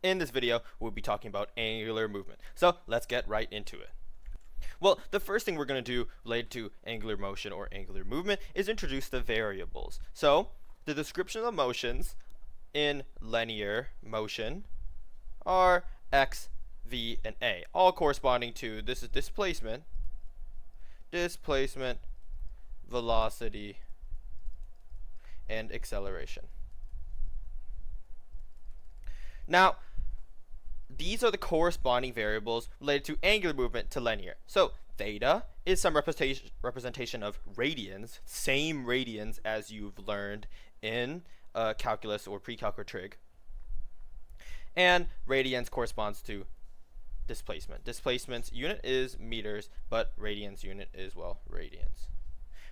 In this video, we'll be talking about angular movement. So let's get right into it. Well, the first thing we're going to do related to angular motion or angular movement is introduce the variables. So the description of motions in linear motion are x, v, and a, all corresponding to, this is displacement, velocity, and acceleration. Now, these are the corresponding variables related to angular movement to linear. So theta is some representation of radians, same radians as you've learned in calculus or pre-calc or trig. And radians corresponds to displacement. Displacement's unit is meters, but radians unit is, well, radians.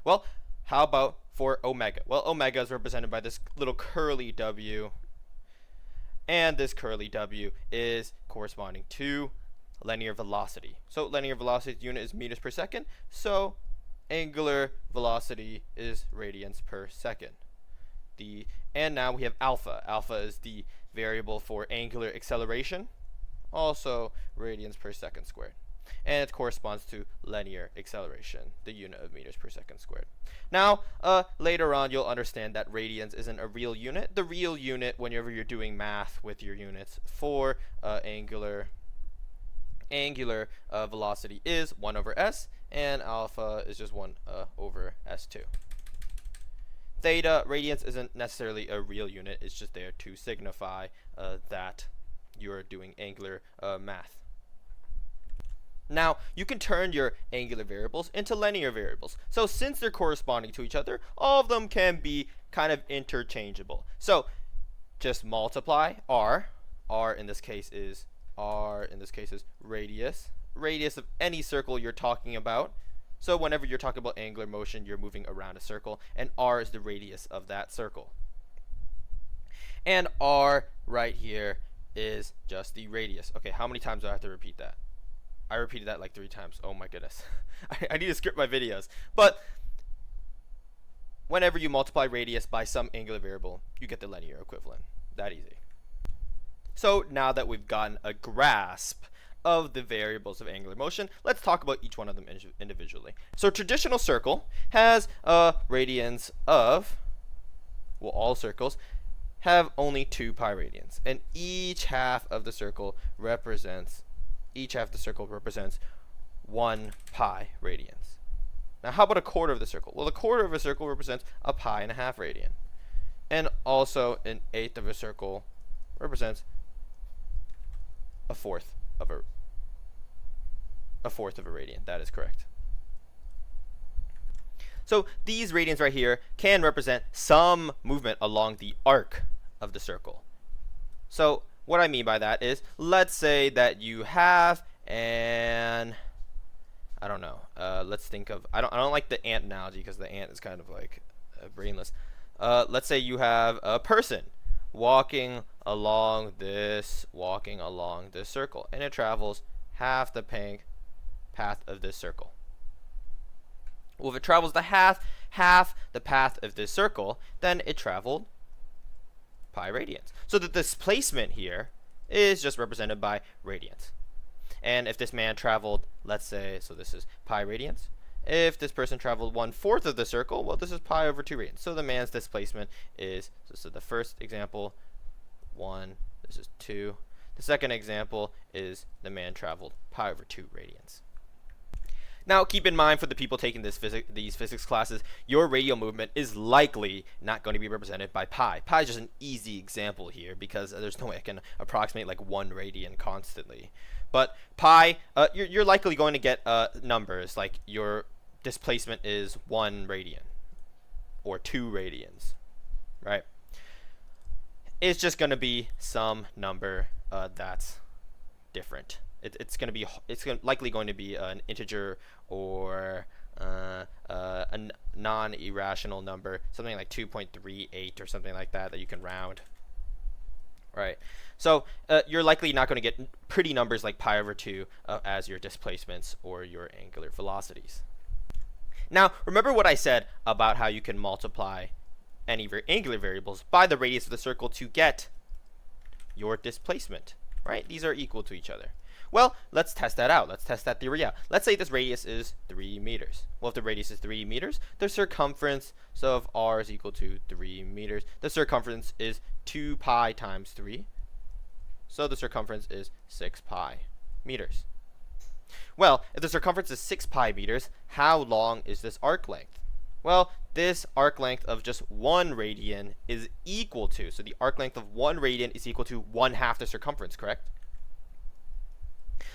Well, how about for omega? Well, omega is represented by this little curly w, and this curly w is corresponding to linear velocity. So linear velocity unit is meters per second, so angular velocity is radians per second. And now we have alpha. Alpha is the variable for angular acceleration, also radians per second squared. And it corresponds to linear acceleration, the unit of meters per second squared. Now, later on, you'll understand that radians isn't a real unit. The real unit, whenever you're doing math with your units for angular velocity, is 1 over s, and alpha is just 1 over s2. Theta, radians isn't necessarily a real unit. It's just there to signify that you're doing angular math. Now, you can turn your angular variables into linear variables. So since they're corresponding to each other, all of them can be kind of interchangeable. So just multiply r. R in this case is radius. Radius of any circle you're talking about. So whenever you're talking about angular motion, you're moving around a circle, and r is the radius of that circle. And r right here is just the radius. Okay, how many times do I have to repeat that? I repeated that like 3 times. Oh my goodness. I need to script my videos. But whenever you multiply radius by some angular variable, you get the linear equivalent. That easy. So now that we've gotten a grasp of the variables of angular motion, let's talk about each one of them individually. So traditional circle has radians of, well, all circles have only 2 pi radians, and each half of the circle represents 1 pi radians. Now, how about a quarter of the circle? Well, a quarter of a circle represents a pi and a half radian. And also, an eighth of a circle represents a fourth of a radian. That is correct. So these radians right here can represent some movement along the arc of the circle. So what I mean by that is, let's say that you have an, I don't know, let's think of, I don't like the ant analogy because the ant is kind of like brainless. Let's say you have a person walking along this circle, and it travels half the path of this circle. Well, if it travels the half the path of this circle, then it traveled pi radians. So the displacement here is just represented by radians. And if this man traveled, let's say, so this is pi radians. If this person traveled 1/4 of the circle, well, this is pi over 2 radians. So the man's displacement is, so the first example, 1, this is 2. The second example is the man traveled pi over 2 radians. Now, keep in mind, for the people taking these physics classes, your radial movement is likely not going to be represented by pi. Pi is just an easy example here because there's no way I can approximate like 1 radian constantly. But pi, you're likely going to get numbers like your displacement is 1 radian or 2 radians, right? It's just going to be some number that's different. It's likely going to be an integer or a non-irrational number, something like 2.38 or something like that you can round. Right. So you're likely not going to get pretty numbers like pi over 2 as your displacements or your angular velocities. Now, remember what I said about how you can multiply any angular variables by the radius of the circle to get your displacement, right? These are equal to each other. Well, let's test that out. Let's test that theory out. Let's say this radius is 3 meters. Well, if the radius is 3 meters, the circumference, so if r is equal to 3 meters, the circumference is 2 pi times 3. So the circumference is 6 pi meters. Well, if the circumference is 6 pi meters, how long is this arc length? Well, this arc length of just 1 radian is equal to, so the arc length of 1 radian is equal to 1/2 the circumference, correct?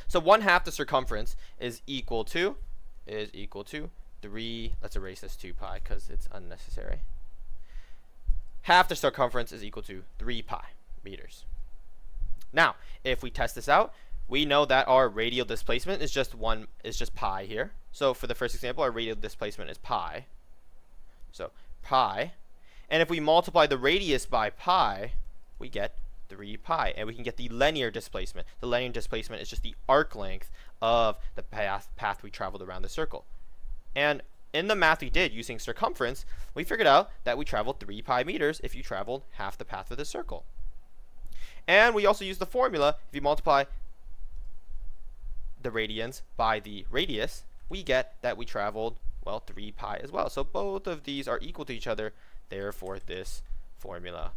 So 1/2 the circumference is equal to 3, let's erase this 2 pi because it's unnecessary. Half the circumference is equal to 3 pi meters. Now, if we test this out, we know that our radial displacement is just pi here. So for the first example, our radial displacement is pi. So pi. And if we multiply the radius by pi, we get 3 pi. And we can get the linear displacement. The linear displacement is just the arc length of the path we traveled around the circle. And in the math we did using circumference, we figured out that we traveled 3 pi meters if you traveled half the path of the circle. And we also used the formula. If you multiply the radians by the radius, we get that we traveled, well, 3 pi as well. So both of these are equal to each other. Therefore, this formula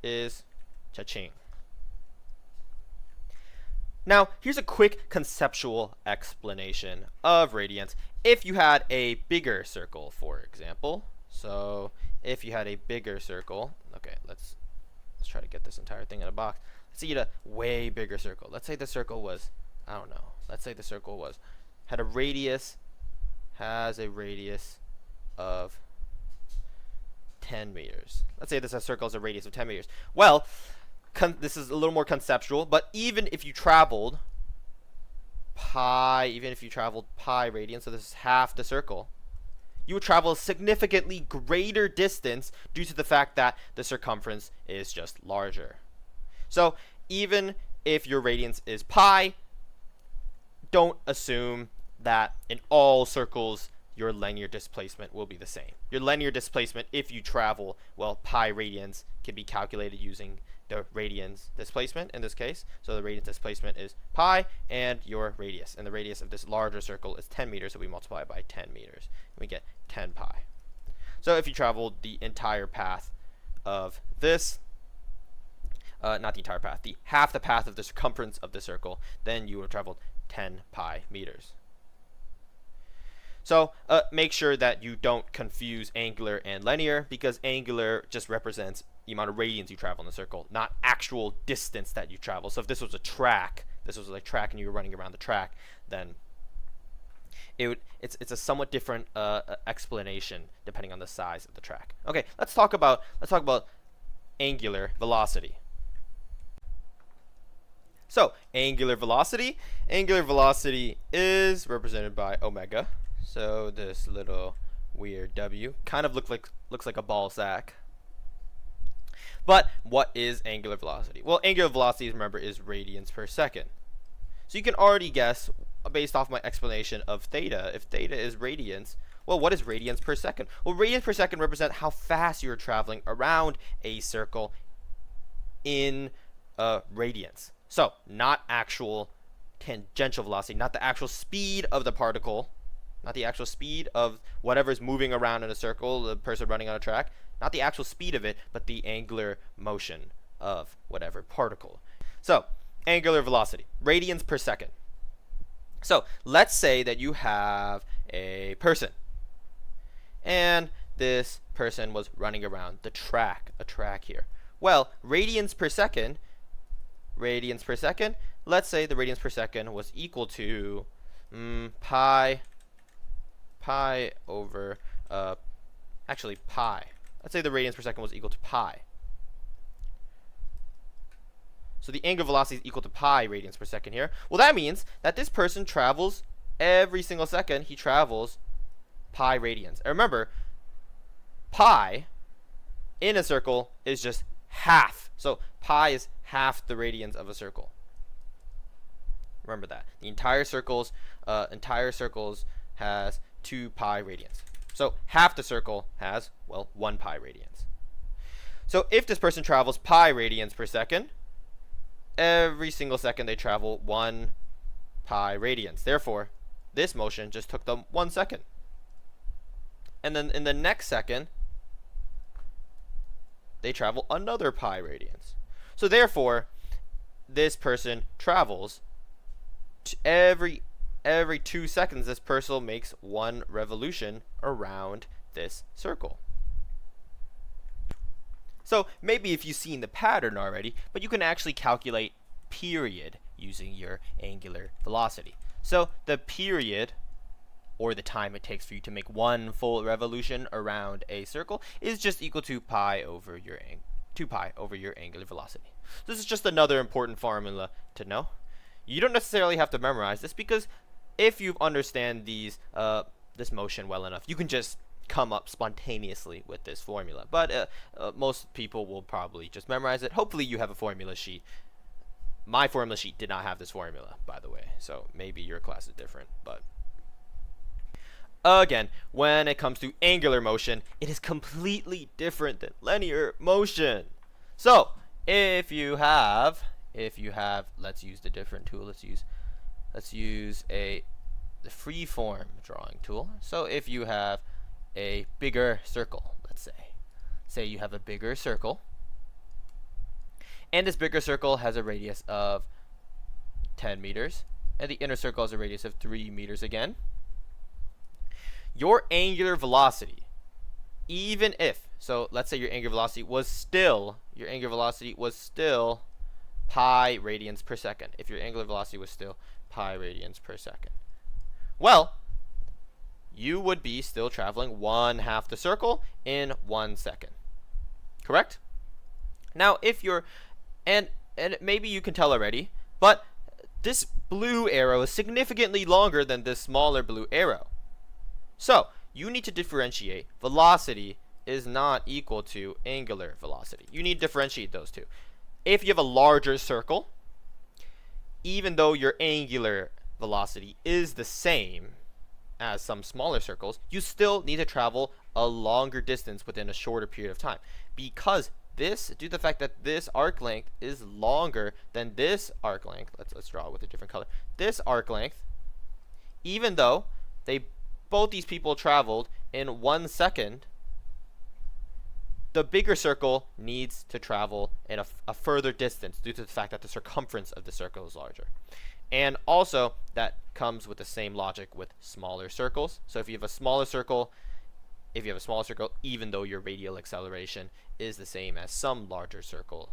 is cha-ching. Now, here's a quick conceptual explanation of radians. If you had a bigger circle, for example, so if you had a bigger circle, okay, let's try to get this entire thing in a box. Let's say you had a way bigger circle. Let's say the circle was, I don't know. Let's say the circle has a radius of 10 meters. Let's say this circle has a radius of 10 meters. Well, this is a little more conceptual, but even if you traveled pi radians, so this is half the circle, you would travel a significantly greater distance due to the fact that the circumference is just larger. So even if your radius is pi, don't assume that in all circles your linear displacement will be the same. Your linear displacement, if you travel, well, pi radians can be calculated using the radians displacement in this case. So the radians displacement is pi and your radius. And the radius of this larger circle is 10 meters, so we multiply it by 10 meters. And we get 10 pi. So if you traveled the entire path of this, not the entire path, the half the path of the circumference of the circle, then you would have traveled 10 pi meters. So make sure that you don't confuse angular and linear, because angular just represents the amount of radians you travel in the circle, not actual distance that you travel. So if this was a track, and you were running around the track, then it's a somewhat different explanation depending on the size of the track. Okay, let's talk about angular velocity. So angular velocity is represented by omega. So this little weird W kind of looks like a ball sack. But what is angular velocity? Well, angular velocity, remember, is radians per second. So you can already guess based off my explanation of theta. If theta is radians, well, what is radians per second? Well, radians per second represent how fast you're traveling around a circle in radians. So not actual tangential velocity, not the actual speed of the particle, not the actual speed of whatever's moving around in a circle, the person running on a track, not the actual speed of it, but the angular motion of whatever particle. So angular velocity, radians per second. So let's say that you have a person, and this person was running around a track here. Well, radians per second, let's say the radians per second was equal to pi over pi. Let's say the radians per second was equal to pi. So the angular velocity is equal to pi radians per second here. Well, that means that this person travels every single second. He travels pi radians. And remember, pi in a circle is just half. So pi is half the radians of a circle. Remember that. The entire circles has 2 pi radians. So half the circle has, well, 1 pi radians. So if this person travels pi radians per second, every single second they travel 1 pi radians. Therefore, this motion just took them 1 second. And then in the next second, they travel another pi radians. So therefore, this person travels every 2 seconds. This person makes 1 revolution around this circle. So maybe if you've seen the pattern already, but you can actually calculate period using your angular velocity. So the period, or the time it takes for you to make 1 full revolution around a circle, is just equal to 2 pi over your angular velocity. So this is just another important formula to know. You don't necessarily have to memorize this, because if you understand this motion well enough, you can just come up spontaneously with this formula. But most people will probably just memorize it. Hopefully you have a formula sheet. My formula sheet did not have this formula, by the way, so maybe your class is different. But again, when it comes to angular motion, it is completely different than linear motion. So if you have, let's use the different tool. Let's use the freeform drawing tool. So if you have a bigger circle, let's say you have a bigger circle, and this bigger circle has a radius of 10 meters, and the inner circle has a radius of 3 meters again. Your angular velocity, even if, so let's say your angular velocity was still pi radians per second. If your angular velocity was still pi radians per second, well, you would be still traveling 1/2 the circle in 1 second. Correct? Now, if you're, and maybe you can tell already, but this blue arrow is significantly longer than this smaller blue arrow. So you need to differentiate. Velocity is not equal to angular velocity. You need to differentiate those two. If you have a larger circle, even though your angular velocity is the same as some smaller circles, you still need to travel a longer distance within a shorter period of time, because this, due to the fact that this arc length is longer than this arc length, let's draw it with a different color. This arc length, even though both these people traveled in 1 second, the bigger circle needs to travel in a further distance due to the fact that the circumference of the circle is larger. And also, that comes with the same logic with smaller circles. So if you have a smaller circle, even though your radial acceleration is the same as some larger circle,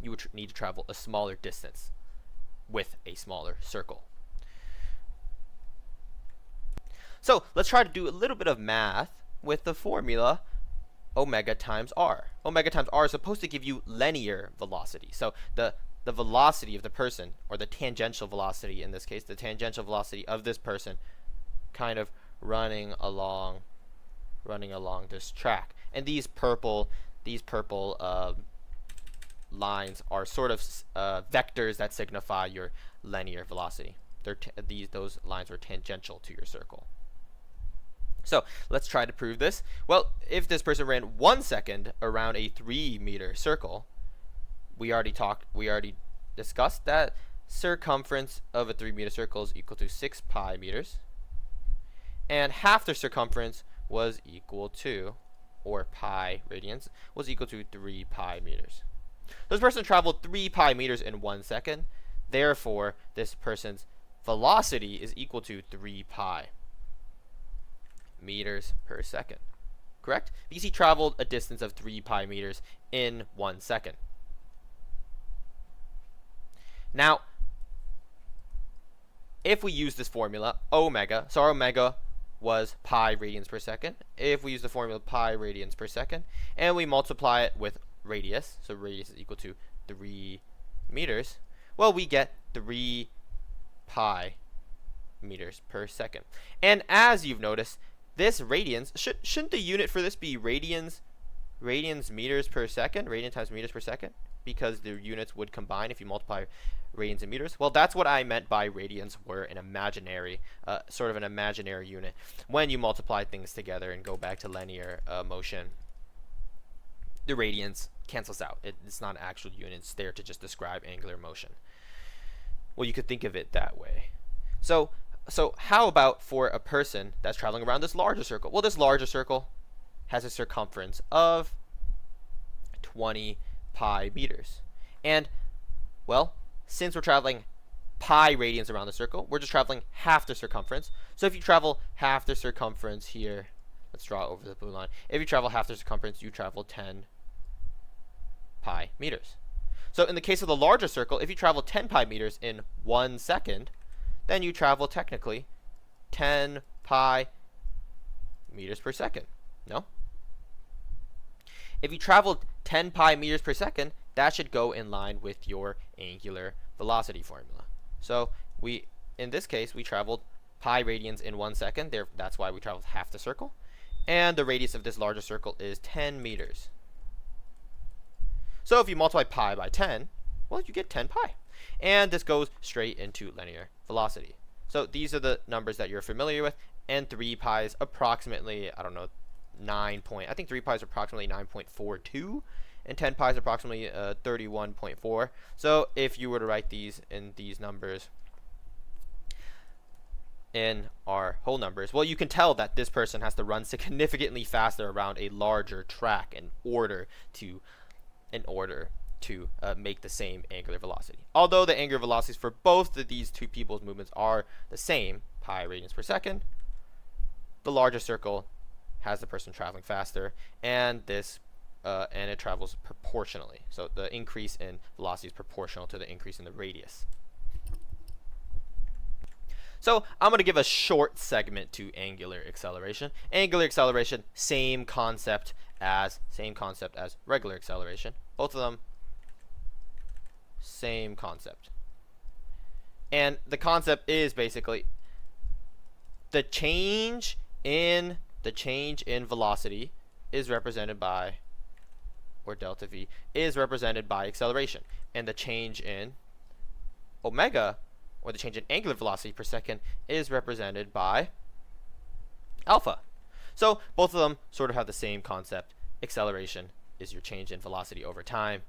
you would need to travel a smaller distance with a smaller circle. So let's try to do a little bit of math with the formula omega times r. Omega times r is supposed to give you linear velocity. So the velocity of the person, or the tangential velocity in this case, the tangential velocity of this person kind of running along this track. And these purple lines are sort of vectors that signify your linear velocity. Those lines are tangential to your circle. So let's try to prove this. Well, if this person ran 1 second around a 3-meter circle, we already discussed that circumference of a 3-meter circle is equal to 6 pi meters, and half the circumference was equal to, or pi radians, was equal to 3 pi meters. This person traveled 3 pi meters in 1 second. Therefore, this person's velocity is equal to 3 pi meters per second. Correct? Because he traveled a distance of 3 pi meters in 1 second. Now, if we use this formula, omega, so our omega was pi radians per second. If we use the formula pi radians per second, and we multiply it with radius, so radius is equal to 3 meters, well, we get 3 pi meters per second. And as you've noticed, this radians, shouldn't the unit for this be radians meters per second, radian times meters per second? Because the units would combine if you multiply radians and meters. Well, that's what I meant by radians were an imaginary, sort of an imaginary unit. When you multiply things together and go back to linear motion, the radians cancels out. It's not an actual unit. It's there to just describe angular motion. Well, you could think of it that way. So how about for a person that's traveling around this larger circle? Well, this larger circle has a circumference of 20 pi meters. And, well, since we're traveling pi radians around the circle, we're just traveling half the circumference. So if you travel half the circumference here, let's draw over the blue line. If you travel half the circumference, you travel 10 pi meters. So in the case of the larger circle, if you travel 10 pi meters in 1 second, then you travel technically 10 pi meters per second. No? If you traveled 10 pi meters per second, that should go in line with your angular velocity formula. So in this case, we traveled pi radians in 1 second. That's why we traveled half the circle. And the radius of this larger circle is 10 meters. So if you multiply pi by 10, well, you get 10 pi. And this goes straight into linear velocity. So these are the numbers that you're familiar with. And 3 pi is approximately, I don't know, I think 3 pi is approximately 9.42. And 10 pi is approximately 31.4. So if you were to write these in these numbers in our whole numbers, well, you can tell that this person has to run significantly faster around a larger track in order to make the same angular velocity. Although the angular velocities for both of these two people's movements are the same, pi radians per second, the larger circle has the person traveling faster, and it travels proportionally. So the increase in velocity is proportional to the increase in the radius. So I'm going to give a short segment to angular acceleration. Angular acceleration, same concept as regular acceleration. Both of them, same concept. And the concept is basically the change in velocity is represented by, or delta v, is represented by acceleration. And the change in omega, or the change in angular velocity per second, is represented by alpha. So both of them sort of have the same concept. Acceleration is your change in velocity over time,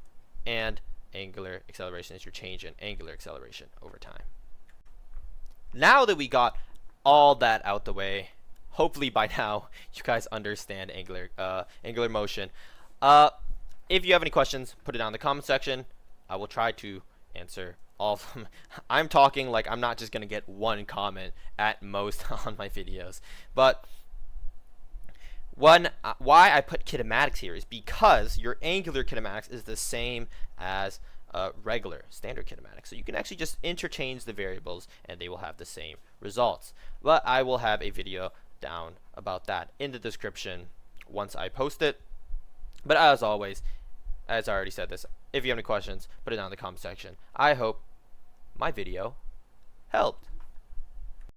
and angular acceleration is your change in angular acceleration over time. Now that we got all that out the way, hopefully by now you guys understand angular motion. If you have any questions, put it down in the comment section. I will try to answer all of them. I'm talking like I'm not just going to get one comment at most on my videos. But why I put kinematics here is because your angular kinematics is the same as regular standard kinematics. So you can actually just interchange the variables and they will have the same results. But I will have a video down about that in the description once I post it. But as always, as I already said this, if you have any questions, put it down in the comment section. I hope my video helped.